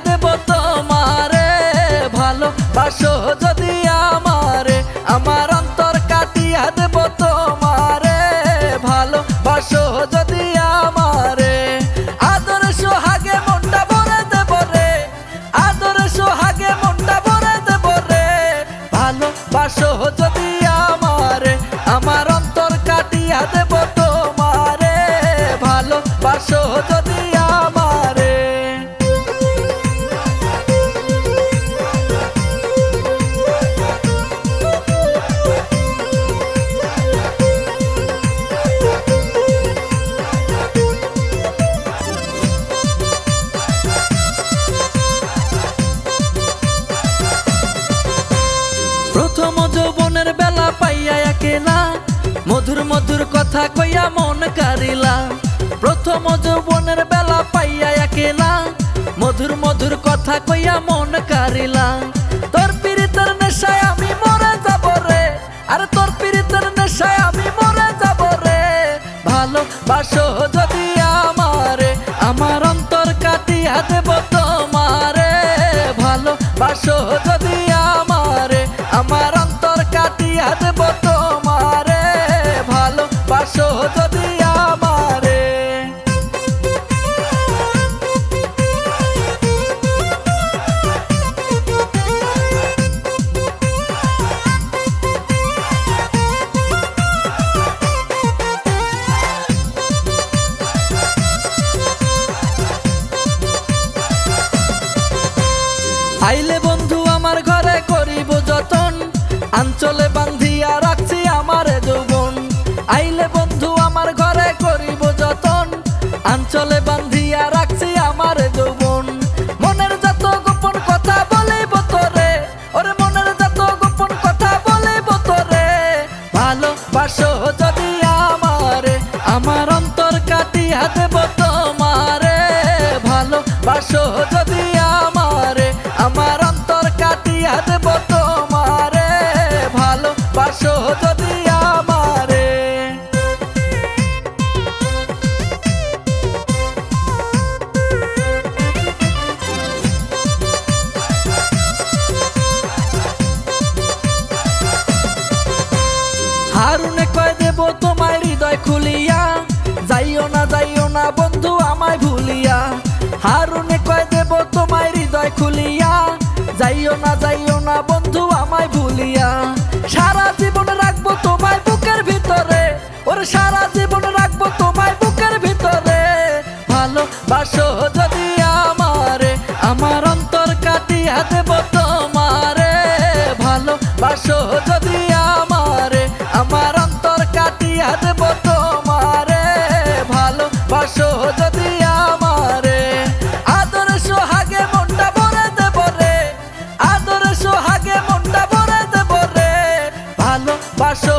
দেব তোমারে, ভালোবাসো যদি আমারে, আমার অন্তর কাটিয়া দেব তোমারে, ভালোবাসো যদি আমারে। আদর সোহাগে মনটা ভরে দেব রে, আদর সোহাগে মনটা ভরে দেব রে, ভালোবাসো যদি আমারে, আমার অন্তর কাটিয়া দেব তোমারে, ভালোবাসো যদি আমারে। প্রথম যৌবনের বেলা পাইয়া একেলা, মধুর মধুর কথা কইয়া মন কারিলা। প্রথম যৌবনের বেলা পাইয়া একেলা, মধুর মধুর কথা কইয়া মন কারিলা। তোর পীড়িতের নেশায় আমি মরে যাব রে, আরে তোর পীড়িতের নেশায় আমি মরে যাব রে, ভালোবাসো যদি আমারে, আমার অন্তর কাটিয়া দেব তোমারে, ভালোবাসো যদি আমারে, আমার অন্তর কাটিয়া দেব তোমারে, ভালোবাসো যদি আমারে। আইলে বন্ধু আমার ঘরে করিব যতন, আঞ্চলে বান্ধিয়া রাখছি আমারে যৌবন। আইলে বন্ধু আমার ঘরে করিব যতন, আঞ্চলে বান্ধিয়া রাখছি আমারে যৌবন। মনের যত গোপন কথা বলিব তোরে, ওরে মনের যত গোপন কথা বলিব তোরে, ভালোবাসো যদি আমারে, আমার অন্তর কাটিয়া দেব তোমারে, ভালোবাসো যদি আমারে, আমার অন্তর কাটিয়া দেব তোমারে, ভালোবাসো যদি আমারে। হারুনে কয় দেব তোমায় হৃদয় খুলিয়া, যাইও না বন্ধু আমায় ভুলিয়া। হারুনে কয় দেব তোমায় হৃদয় খুলিয়া, যাইও না বন্ধু আমায় ভুলিয়া। সারা জীবন রাখবো তোমায় বুকের ভিতরে, ওরে সারা জীবন রাখবো তোমায় বুকের ভিতরে, ভালোবাসো যদি আমারে, আমার অন্তর কাটিয়া দেব তোমারে, ভালোবাসো যদি আমারে, আমার অন্তর কাটিয়া দেব তোমারে, ভালোবাসো যদি আমারে। আদর সোহাগে মনটা ভরে দেব রে, আদর সোহাগে মনটা ভরে দেব রে, ভালোবাসো।